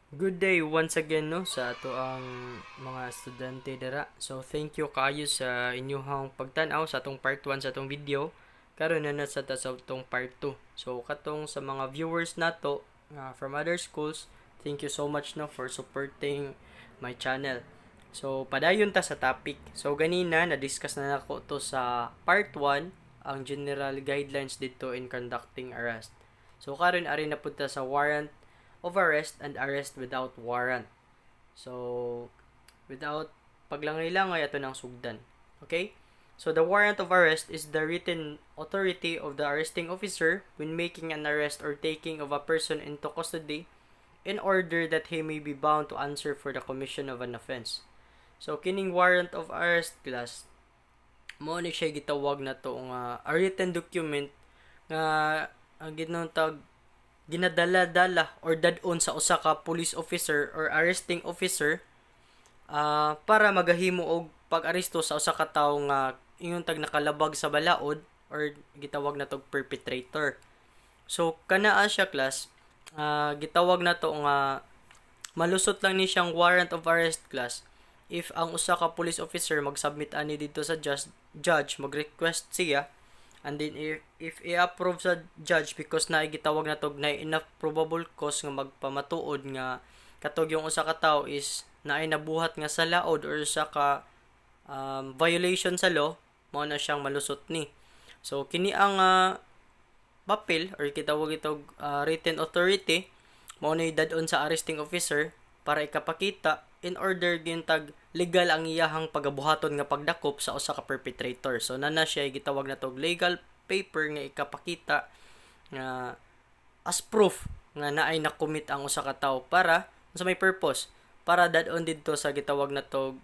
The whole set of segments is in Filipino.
Good day once again no sa ato ang mga estudyante dira. So thank you kayo sa inyong pagtan-aw sa atong part 1 sa atong video. Karon na sa atong part 2. So katong sa mga viewers nato from other schools, thank you so much no for supporting my channel. So padayon ta sa topic. So ganina na-discuss na nako to sa part 1 ang general guidelines dito in conducting arrest. So karon ari na punta sa warrant of arrest and arrest without warrant. So, without paglangay-langay ato ng sugdan. Okay? So, the warrant of arrest is the written authority of the arresting officer when making an arrest or taking of a person into custody in order that he may be bound to answer for the commission of an offense. So, kining warrant of arrest class, mo ni siya gitawag na to nga a written document nga ang ginatawag ginadala-dala or dadon sa usa ka police officer or arresting officer para magahimo og pag-aresto sa usa ka tawo nga ingon tag nakalabag sa balaod or gitawag na tog perpetrator. So kanaa siya class, gitawag na to nga malusot lang ni siyang warrant of arrest class if ang usa ka police officer mag-submit ani dito sa judge mag-request siya. And then if i-approve sa judge because na gitawag na tog na enough probable cause nga magpamatuod nga katog yung usa ka tawo is naay nabuhat nga sa laod or sa ka violation sa law, mao na siyang malusot ni. So kini ang papel or kitawag itog written authority mao na dadon sa arresting officer para ikapakita in order din tag legal ang iyahang pagabuhaton nga pagdakop sa usa ka perpetrator. So nana siya gitawag na tog legal paper nga ikapakita nga as proof nga naay nakomit ang usa ka tawo para sa may purpose para dadon didto sa gitawag na tog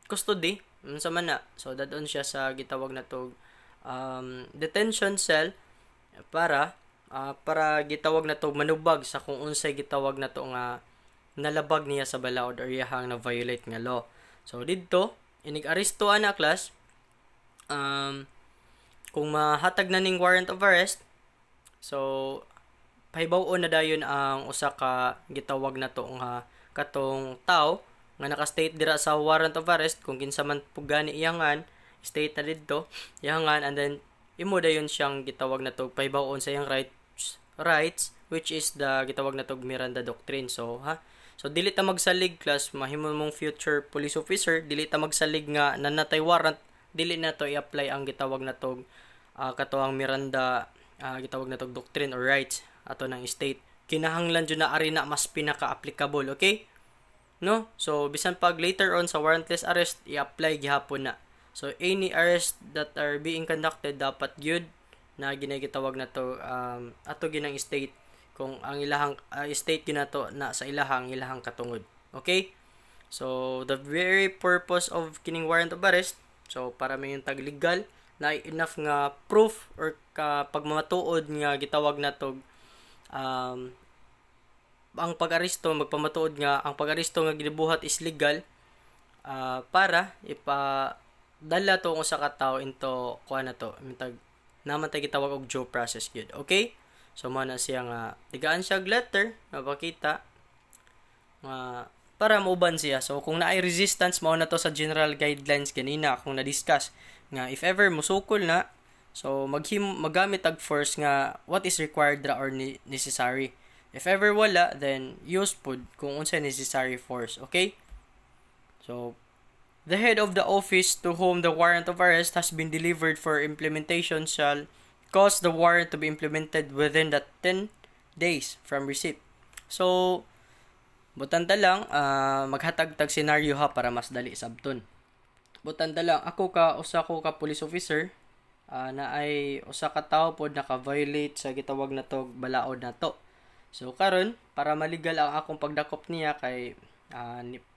custody unsa man na. So dadon siya sa gitawag na tog detention cell para gitawag na tog manubag sa kung unsay gitawag na to nga nalabag niya sa balaod or iyahang na-violate nga law. So, dito, inig-arestoan na class, kung mahatag na ning warrant of arrest, so, pahibaw-on na dayon ang usa ka gitawag na to nga katong tao nga naka-state dira sa warrant of arrest kung kinsa man pugani iyangan, state na didto, iyangan, and then, imo dayon siyang gitawag na to pahibaw-on sa iyang rights, which is the gitawag na to Miranda Doctrine. So dili ta magsalig class, mahimo mong future police officer, dili ta magsalig nga nanatay warrant, dili na to i-apply ang gitawag na tog katuang Miranda gitawag na tog doctrine or rights ato ng state. Kinahanglan jud na ari na mas pinaka-applicable, okay? No? So bisan pag later on sa warrantless arrest i-apply gihapon na. So any arrest that are being conducted dapat gyud na ginagitawag na to ato ginang state kung ang ilahang state ginato na sa ilahang katungod. Okay? So, the very purpose of kining warrant of arrest, so para may yung tag legal na enough nga proof or pagmamatuod nga gitawag na tog ang pag-aresto magpamatuod nga ang pag-aresto nga gibuhat is legal para ipadala to sa ka tawo into kuan na to tag naman tay gitawag og due process gyud. Okay? So, mo na siya nga, tigaan siya letter, mapakita, para mauban siya. So, kung naay resistance, mo na to sa general guidelines ganina, kung na-discuss, nga, if ever musukol na, so, magamit ag force nga, what is required ra or necessary. If ever wala, then, use pod kung unsa necessary force, okay? So, the head of the office to whom the warrant of arrest has been delivered for implementation shall cause the warrant to be implemented within the 10 days from receipt. So, butanta lang, maghatag-tag senaryo ha para mas dali sabton. Butanta lang, usa ko ka police officer, na ay usa ka tawo pod naka-violate sa gitawag na tog balaod na to. So, karon para maligal ang akong pagdakop niya kay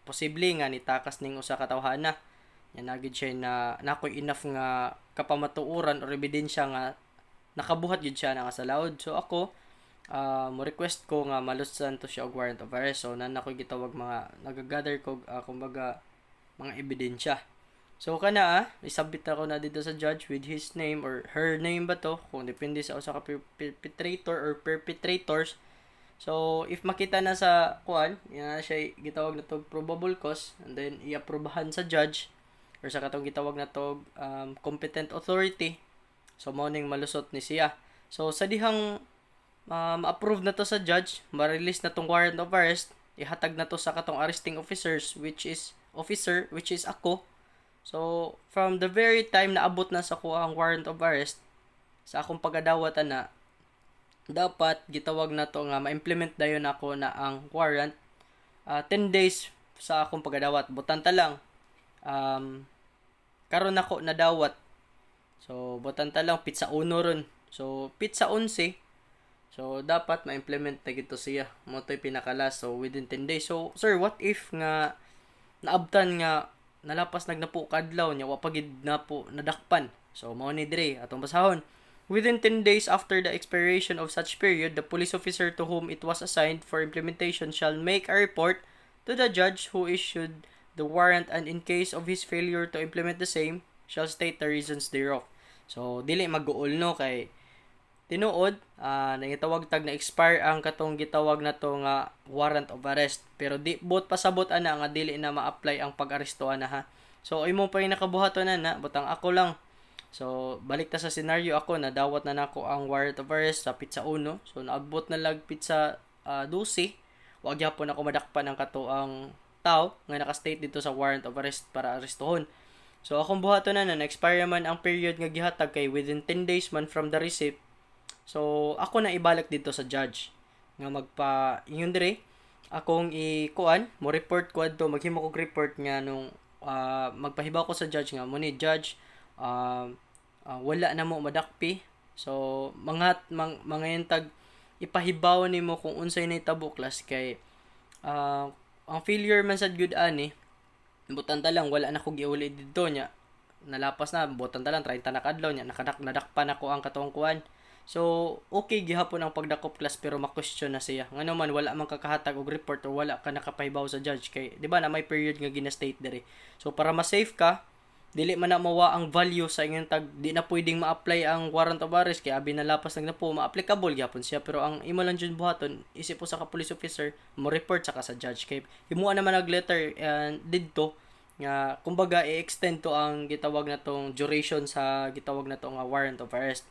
posible nga nitakas ning usa ka tawhana. Yan agid siya na nakoy enough nga kapamatuoran or ebidensya nga nakabuhat yun siya na sa laod. So ako, mo request ko nga malusan to siya og warrant of arrest. So nan ako gitawag mga nagagather ko kumbaga mga ebidensya. So kana isabit ako na dito sa judge with his name or her name ba to kung depende sa usa ka perpetrator or perpetrators. So if makita na sa kuan, ya siya gitawag na tog probable cause and then i-aprobahan sa judge or sa katong gitawag na tog competent authority. So mao ning malusot ni siya. So sa dihang ma-approve na to sa judge, ma-release na tong warrant of arrest, ihatag na to sa katong arresting officers which is ako. So from the very time na abot na sa ko ang warrant of arrest sa akong pagadawat ana, dapat gitawag na to nga ma-implement dayon ako na ang warrant 10 days sa akong pagadawat. Butanta lang karon nako nadawat. So butanta lang pizza 1 ron. So pizza 11. So dapat ma-implement na gito siya. Mo to'y pinakalas. So within 10 days. So sir, what if nga naabtan nga nalapas nagnapo kadlaw nya wa pagid na po nadakpan. So mao ni dire atong basahon. Within 10 days after the expiration of such period, the police officer to whom it was assigned for implementation shall make a report to the judge who issued the warrant, and in case of his failure to implement the same, shall state the reasons thereof. So, dili mag-uol no kay tinuod, nangitawag tag na expire ang katong gitawag na to nga warrant of arrest. Pero di bot pasabot ana nga dili na ma-apply ang pag-aresto ana ha. So, imo pa rin nakabuhaton na butang ako lang. So, balik ta sa scenario ako, nadawat na nako ang warrant of arrest sa pizza 1. So, naabot na lag pizza 12. Wag gyapon ako madakpan ang katuang tao nga naka-state dito sa warrant of arrest para arestohon. So, akong buhaton na na-expire man ang period nga gihatag kay within 10 days man from the receipt. So, ako na ibalik dito sa judge nga ingon dire akong ikuan mo report ko adto, maghimo kog report nga nung magpahibaw ko sa judge nga mo ni judge wala na mo madakpi. So mga yentag ipahibaw nimo kung unsay nahitabo class kay ang failure man sad good ani butanta lang wala na ko giuli didto nya nalapas na butanta lang 30 na kadlaw nya nadakpan ako ang katong kuan. So okay gihapon ang pagdakop class pero ma-question na siya ngano man wala man kakahatag og report o wala ka nakapahibaw sa judge kay di ba na may period nga gina-state diri. So para ma-safe ka dili man na mawa ang value sa inyong tag di na pwedeng ma-apply ang warrant of arrest kay abi na lapas na po ma-applicable gyapon siya pero ang imo lang jud buhaton isip po sa ka police officer mo report sa judge kay himuan naman nag letter didto nga kumbaga i-extend to ang gitawag na tong duration sa gitawag na tong warrant of arrest.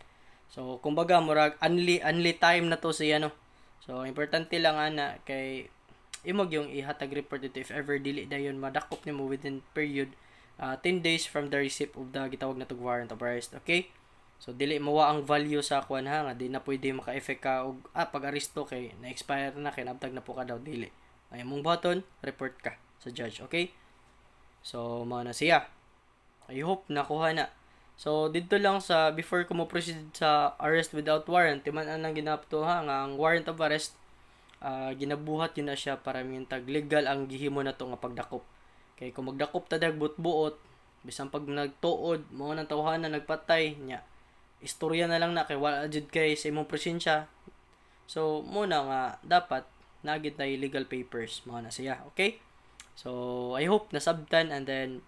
So kumbaga murag only time na to siya no. So importante lang ana kay imog yung ihatag report dito if ever dili dayon madakop nimo within period 10 days from the receipt of the gitawag na tong warrant of arrest. Okay? So dili mawa ang value sa kuan ha nga di na pwede maka-effect ka og pag-aresto kay na-expire na kay nabtag na po ka daw dili. Ay mong button, report ka sa judge. Okay? So mao na siya. I hope nakuha na. So dito lang sa before ko mo proceed sa arrest without warrant, timan ang ginapto ha nga ang warrant of arrest ginabuhat yun na siya para mintag legal ang gihimo na to nga pagdakop. Kay kung magdakop ta dag buot bisan pag nagtuod mo nang tawhan na nagpatay nya istorya na lang na kay wala jud kay sa imong presensya. So muna nga dapat nagit na legal papers mo na siya. Okay? So I hope nasabtan, and then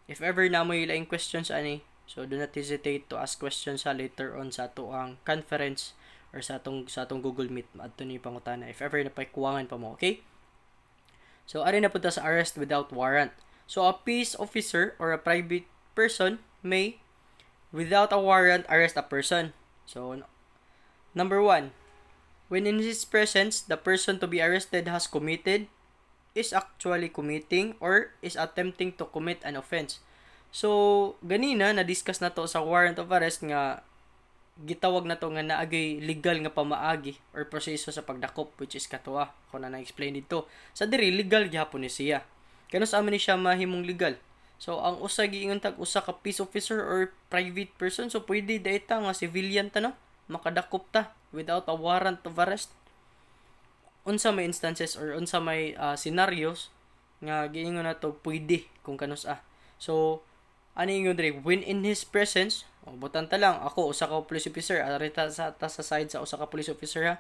if ever na mo ilaing questions ani, so do not hesitate to ask questions later on sa atuang conference or sa atong Google Meet adto ni pangutana if ever na paikuwangan pa mo. Okay? So, ari na punta sa arrest without warrant. So, a peace officer or a private person may, without a warrant, arrest a person. So, number 1, when in his presence, the person to be arrested has committed, is actually committing, or is attempting to commit an offense. So, ganina, na-discuss na to sa warrant of arrest nga gitawag na to nga naagay legal nga pamaagi or proseso sa pagdakop, which is katuwa ko na na-explain dito sa diri legal gyapon ni siya kano sa amin ni siya mahimong legal. So ang usa giingon tag usa ka peace officer or private person, so pwede dayta nga civilian ta no makadakop ta without a warrant of arrest. Unsa may instances or unsa may scenarios nga giingon na to pwede kung kanus So ani ingon diri when in his presence. Butanta lang ako usa ka police officer arita sa side sa usa ka police officer ha.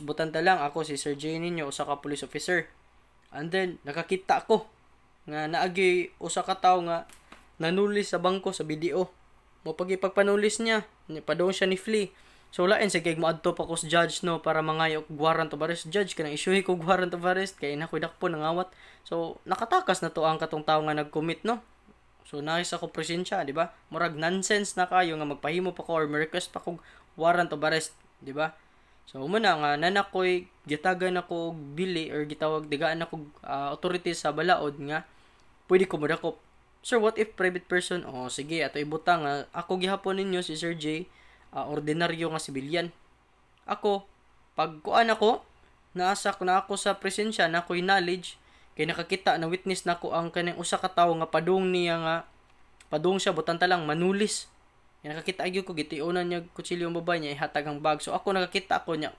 Butanta lang ako si Sir J ninyo usa ka police officer. And then nakakita ako nga naagi usa ka tawo nga nanulis sa bangko sa video. Mo pagpanulis niya, padung siya ni flee. So lain sa kay moadto pa ko sa judge no para mangayo og warrant of arrest. Judge kanang isuhi ko warrant of arrest kay nakoy dakpo nangawat. So nakatakas na to ang katong tawo nga nag-commit no. So nais ako presensya, di ba? Murag nonsense na kayo nga magpahimo pa ko or request pa kog warrant of arrest, di ba? So muna nga nanakoy gitagan ako og bili or gitawag digaan ako authority sa balaod nga pwede ko madakop. Sir, what if private person? Oh, sige, ato ibutang ako gihapon ninyo si Sir J, ordinaryo nga sibilyan. Ako, pag kuan ako, naasak na ako sa presensya na ako'y knowledge, kay nakakita na witness na ko ang kanang usa ka tawo nga padung niya nga padung siya butang talang manulis. Kay nakakita gyud ko gitiunan niya kutsilyo ang babae niya ihatag ang bag. So ako nakakita ako niya.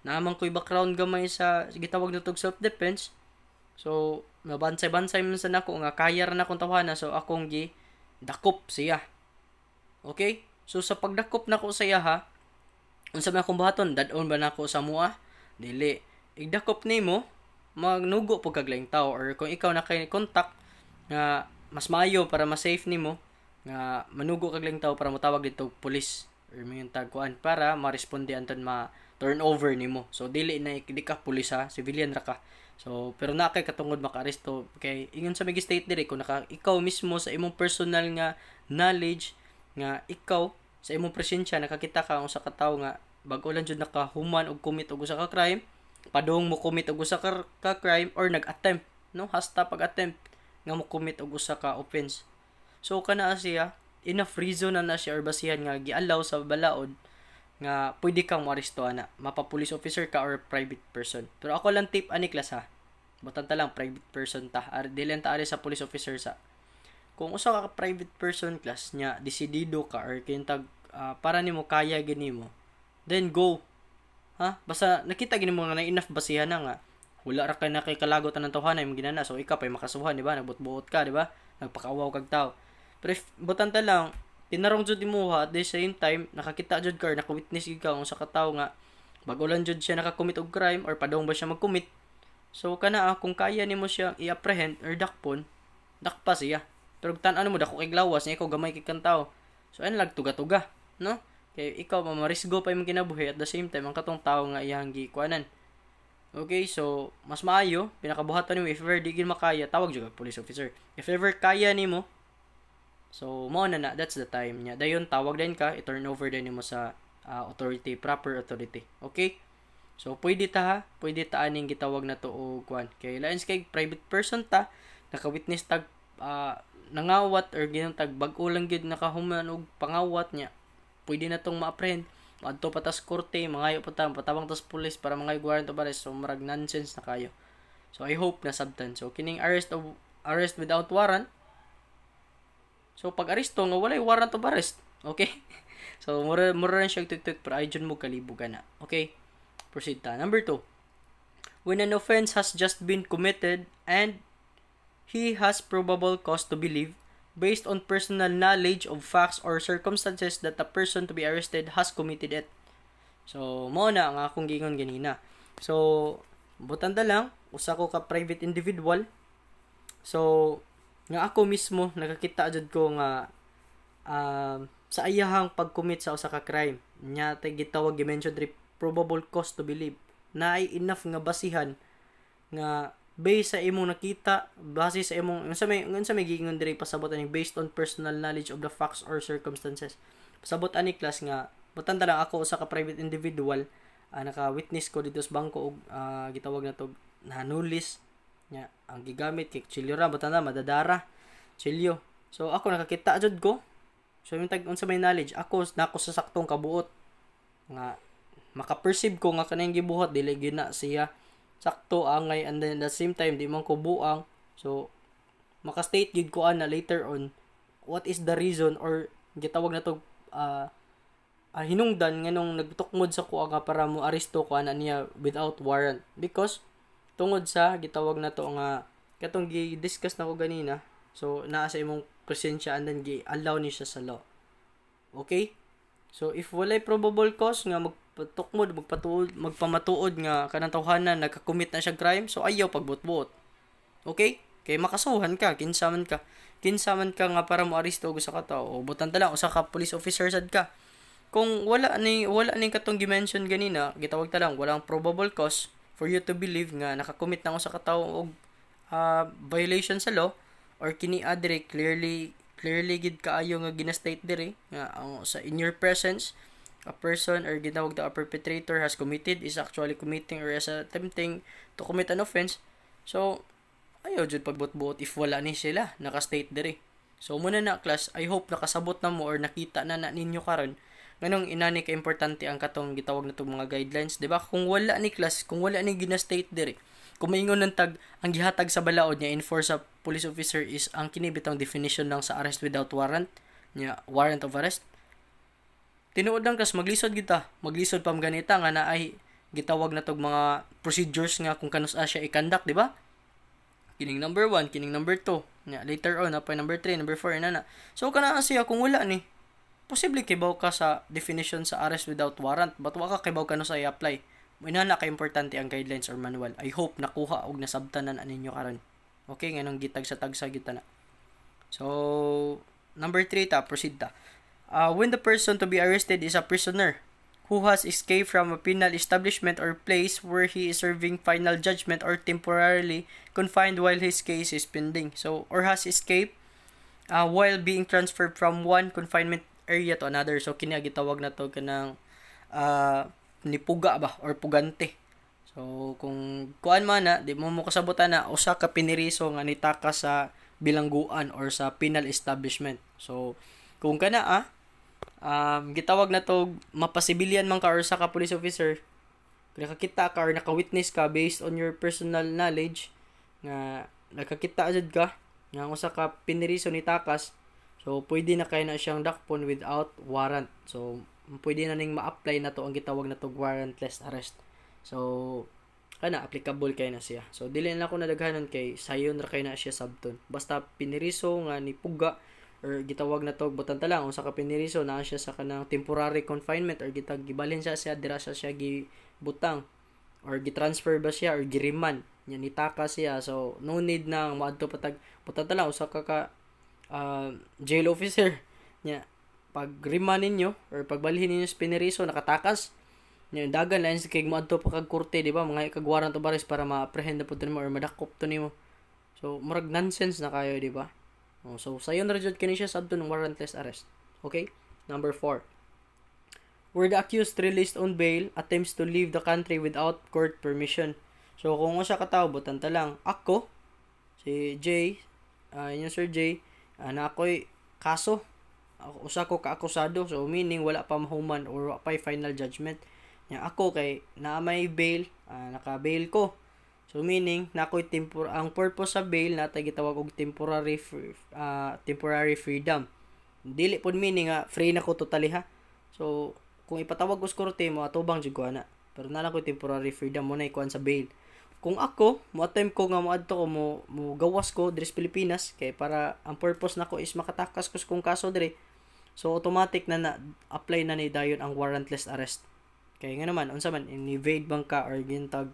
Naman ko'y background gamay sa gitawag na tog self defense. So nabansay-bansay man sa nako nga kaya ra na akong tawhana so akong gi dakop siya. Okay? So sa pagdakop nako sa iya ha, unsa man akong buhaton dadon ba nako sa mua? Dili. Igdakop nimo magnugo po kag laing tao or kung ikaw na kay contact nga mas maayo para mas safe nimo nga manugo kag laing tao para motawag dito pulis or mayon tagkuan para ma-responde anton ma turnover nimo. So dili na di ka pulis ha, civilian ra ka. So pero na kay katungod maka-aresto kay ingon sa mig state dire kung ikaw mismo sa imong personal nga knowledge nga ikaw sa imong presensya nakakita ka usa ka tawo nga bag-o lang jud nakahuman og commit og usa ka crime padung mo commit og usa ka crime or nag-attempt no hasta pag-attempt nga mo commit og usa ka offense. So kana siya enough reason na siya or basihan nga giallow sa balaod nga pwede kang maarestohan na mapa-police officer ka or private person. Pero ako lang tip ani class ha. Butan ta lang private person ta. Dili ta ari sa police officer sa. Kung usa ka private person class nya desidido ka or kintag para nimo kaya gini mo. Then go. Ha? Basta nakita gini mo nga na enough basihan na nga. Wala ra ka na kay kalagot ng tawhanay mo ginana. So ikaw pay makasuhan, di ba? Nagbutbuot ka, di ba? Nagpakawaw kag tao. Pero if butan ta lang tinarong jud imuha at the same time nakakita jud ka or naka-witness gid ka kung sa katawo nga bag-o lang jud siya naka-commit og crime or padong ba siya mag-commit. So kana kung kaya nimo siya i-apprehend or dakpon, dakpa siya. Pero tan-ano mo dako kay glawas niya ikaw gamay kay kan tao. So ayun lag tuga-tuga, no? Kay ikaw mamarisgo pa imong kinabuhi at the same time ang katong tao nga iyang gikuanan. Okay, so mas maayo pinakabuhatan nimo if ever di gid makaya tawag jud kag police officer. If ever kaya nimo so mao na that's the time nya. Dayon tawag din ka, i-turn over din nimo sa authority, proper authority. Okay? So pwede ta ha, pwede ta aning gitawag na to og kwan. Kay lain kay private person ta naka-witness tag nangawat or ginang tag bag-o lang gid nakahuman og pangawat nya. Pwede na tong ma-apprehend. Adto pa tas korte, mangayo pa ta, patabang tas pulis para mangayo warrant of arrest. So marag nonsense na kayo. So I hope na sabtan. So kining arrest without warrant. So pag aresto nga walay warrant of arrest. Okay? So mura rin siya tuk-tuk pero ayun mo kalibugan na. Okay? Proceed ta. Number 2. When an offense has just been committed and he has probable cause to believe based on personal knowledge of facts or circumstances that the person to be arrested has committed it. So, mao na ang akong gingon ganina. So, butanda lang, usa ko ka private individual. So, nga ako mismo nakakita jud ko nga sa ayahang pag-commit sa usa ka crime. Nya tay gitawag gi-mention diri probable cause to believe. Na ay enough nga basihan nga based sa imong nakita, base sa imong unsa may giingon diri pasabot ani based on personal knowledge of the facts or circumstances. Pasabot ani class nga butan ta lang ako usa ka private individual naka-witness ko dito sa bangko og gitawag na to nanulis nya ang gigamit kay chilyo ra butan ta madadara chilyo. So ako nakakita jud ko. So yung tag unsa may knowledge ako nako sa saktong kabuot nga maka-perceive ko nga kanang gibuhat dili gyud na siya sakto angay and then at the same time di man ko buang. So maka-state gid ko ana later on what is the reason or gitawag na to hinungdan nganong nagtukmod sa ko nga para mo aresto ko ana niya without warrant because tungod sa gitawag na to nga katong gi-discuss na ko ganina. So naa sa imong presensya and then gi-allow ni siya sa law. Okay? So if walay probable cause nga magpatukmod, magpamatuod nga kanang tawhanan nagka-commit na siya crime, so ayaw pagbutbuot. Okay? Kay makasuhan ka, kinsaman ka nga para mo aresto og usa ka tawo. O butan ta lang usa ka police officer sad ka. kung wala ni katong gi-mention ganina, gitawag ta lang walang probable cause for you to believe nga nakakommit na usa ka tawo og violation sa law, or kini adre clearly gid kaayo nga gina-state dire nga sa in your presence a person or ginawag a perpetrator has committed, is actually committing, or is attempting to commit an offense. So ayaw jud pagbut-buot if wala ni sila naka-state dire. So muna na class, I hope nakasabot na mo or nakita na ninyo karon nganong inani ka importante ang katong gitawag na itong mga guidelines, di ba? Kung wala ni class, kung wala ni gina-state dire, kung maingon ng tag ang gihatag sa balaod niya enforce sa police officer is ang kinibitang definition lang sa arrest without warrant, niya warrant of arrest. Tinuod lang class, maglisod pam ganita nga na ay gitawag na tog mga procedures nga kung kanus siya i-conduct, di ba? Kining number 1, kining number 2, nya later on pa number 3, number 4 na. So kana siya kung wala ni, posible kibaw ka sa definition sa arrest without warrant, but wa ka kibaw kanus sa i-apply. Inana ka importante ang guidelines or manual. I hope nakuha og nasabtanan aninyo karon. Okay, nganong gitag sa tagsa kita na. So number 3 proceed ta. When the person to be arrested is a prisoner who has escaped from a penal establishment or place where he is serving final judgment or temporarily confined while his case is pending. So, or has escaped while being transferred from one confinement area to another. So, kini gitawag na to kanang nipuga ba or pugante. So, kung kuan man na, di mo kasabutan na usa ka piniriso nga nitaka sa bilangguan or sa penal establishment. So, kung kana gitawag na to mapasibilyan man ka or sa ka police officer, nakakita ka or naka-witness ka based on your personal knowledge nga nakakita jud ka nga usa ka piniriso ni takas, so pwede na kay na siyang dakpon without warrant. So pwede na ning ma-apply na to ang gitawag na to warrantless arrest. So kana applicable kay na siya. So dili na ako nadaghanon kay sayon ra kay na siya sabton. Basta piniriso nga ni puga or gitawag na to butan ta lang usa ka piniriso na siya sa kanang temporary confinement or gibalhin siya dira siya gibutang or gitransfer ba siya or giriman nya nitaka siya. So no need na moadto patag butan ta lang usa ka jail officer nya pag riman ninyo or pagbalhin ninyo sa piniriso nakatakas nya dagan lain sa kay moadto pa kag korte, di ba, mga kag warrant of arrest para ma-apprehend na pud mo or madakop to nimo. So murag nonsense na kayo, di ba? So, sayon na jud kini siya sabto ng warrantless arrest. Okay? Number 4. Where the accused released on bail attempts to leave the country without court permission. So, kung usa ka tawo butan ta lang, ako, si Jay, yung Sir Jay, na ako'y kaso. Usa ko ka-akusado. So, meaning wala pa mahuman or wala pa final judgment. Yang ako kay na may bail, naka-bail ko. So meaning na ako'y ang purpose sa bail na gitawag og temporary freedom. Dili pod meaning nga free na ko totally ha. So kung ipatawag ko sa korte mo atubang jud ko ana. Pero na lang ko temporary freedom mo na ikuan sa bail. Kung ako mo attempt ko nga moadto ko mo gawas ko diri sa Pilipinas kay para ang purpose nako is makatakas ko kung kaso diri. So automatic na apply na ni dayon ang warrantless arrest. Kay nga naman unsa man in-evade bang ka or gintag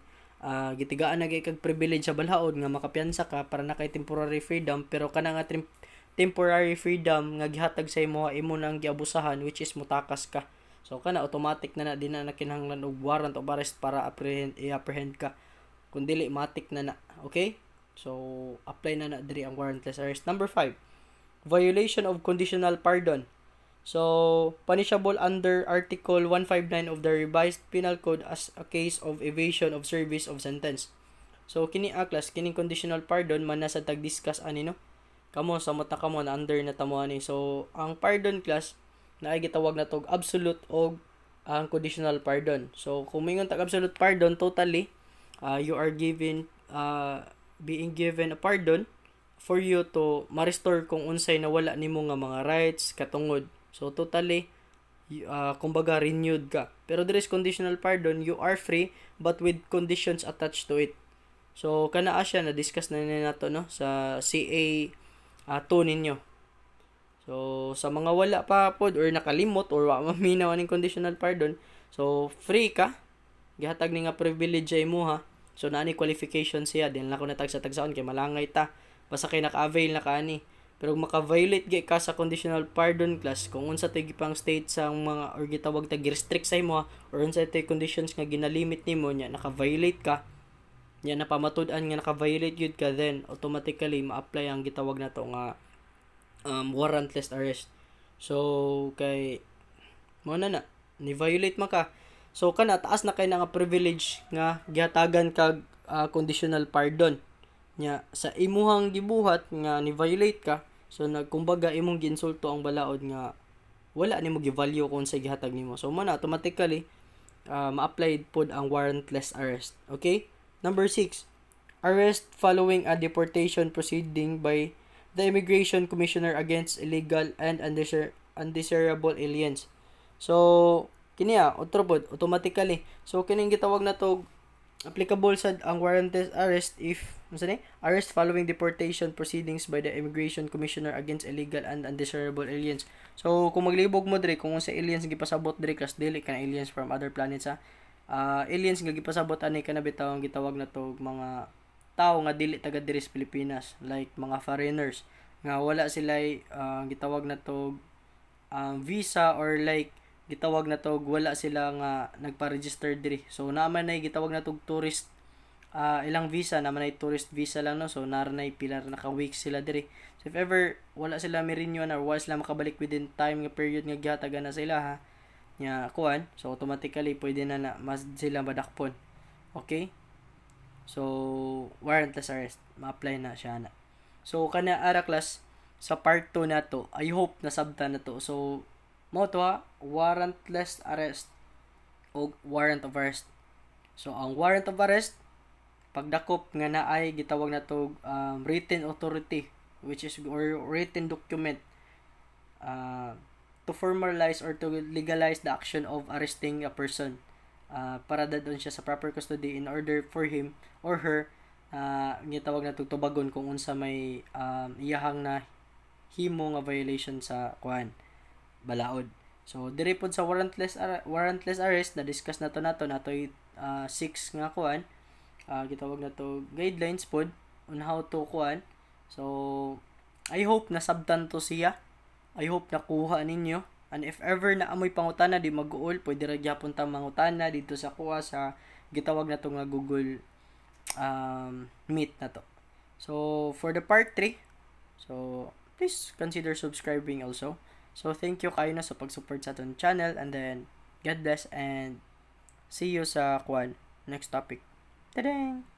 gitigaan na kag privilege sa balhaod nga makapiyansa ka para na kay temporary freedom, pero kana nga temporary freedom nga gihatag sa imo nang giabusahan, which is mutakas ka. So kana automatic na din na kinahanglan og warrant of arrest para i-apprehend ka. Kung dili matik na. Okay? So apply na diri ang warrantless arrest. Number 5. Violation of conditional pardon. So, punishable under Article 159 of the Revised Penal Code as a case of evasion of service of sentence. So, kini class, kining conditional pardon man nasa tag-discuss ani no. Kamo samot na kamo na under na tamo ani. So, ang pardon class na ay gitawag na tog absolute og ang conditional pardon. So, kung mingon tag absolute pardon totally, you are being given a pardon for you to ma-restore kung unsay nawala nimo nga mga rights katungod. So, totally, kumbaga, renewed ka. Pero there is conditional pardon, you are free, but with conditions attached to it. So, kana siya, na-discuss na nato no, sa CA 2 ninyo. So, sa mga wala pa pod or nakalimot, or maminaw aning conditional pardon, so, free ka, gihatag ni nga privilege ay mo ha. So, naani qualification siya, din lang ko natag sa tagsaon, kay malangay ta, basta kay naka-avail na ka ani. Pero maka-violate gyud ka sa conditional pardon clause kung unsa tay gipang state sa mga or gitawag ta gi-restrict sa imo or unsa tay conditions nga ginalimit nimo nya naka-violate ka, nya napamatud-an nga naka-violate gyud ka, then automatically ma-apply ang gitawag nato nga warrantless arrest. So kay mo na ni violate man ka, so kana taas na kay nga privilege nga gihatagan kag conditional pardon nya sa imuhang gibuhat nga ni violate ka. So nagkumbaga imong ginsulto ang balaod nga wala nimo gi-value kung sa gihatag nimo. So mo na automatically ma-apply pod ang warrantless arrest. Okay? Number 6, arrest following a deportation proceeding by the Immigration Commissioner against illegal and undesirable aliens. So kini otro pod automatically. So kining gitawag na to applicable sa ang warrantless arrest if arrest following deportation proceedings by the Immigration Commissioner against illegal and undesirable aliens. So kung maglibog mo diri kung sa aliens gipasabot diri kas dili ka aliens from other planets aliens nga gipasabot ani kana bitaw ang gitawag na to mga tao nga dili taga diri sa Pilipinas, like mga foreigners nga wala sila gitawag na to visa, or like gitawag na to wala sila nga nagpa-register diri. So naman ay gitawag na to tourist ilang visa naman ay tourist visa lang, no. So naranay pila na ka weeks sila diri. So if ever wala sila mirinyon or wala sila makabalik within time nga period nga gihatagan na sila nya kuan, so automatically pwede na mas sila madakpon. Okay? So warrantless arrest ma-apply na siya na. So kana ara class sa part 2 nato, I hope nasabtan na to. So mo to warrantless arrest o warrant of arrest. So ang warrant of arrest pagdakop nga naay gitawag na to written authority, which is or written document to formalize or to legalize the action of arresting a person para dadon siya sa proper custody in order for him or her gitawag na to tubagon kung unsa may iyahang na himo nga violation sa kuan balaod. So diri pod sa warrantless arrest na discuss nato natoy 6 nga kuan gitawag na to guidelines pod on how to kuan. So I hope nasabtan to siya. I hope nakuha ninyo, and if ever na amoy pangutana di mag-uol pwede ra gyapon ta mangutana dito sa kuha sa gitawag na to nga Google Meet na to. So for the part 3, so please consider subscribing also. So thank you kayo na sa pag-support sa aton channel, and then God bless and see you sa kuan next topic. Ta-dang!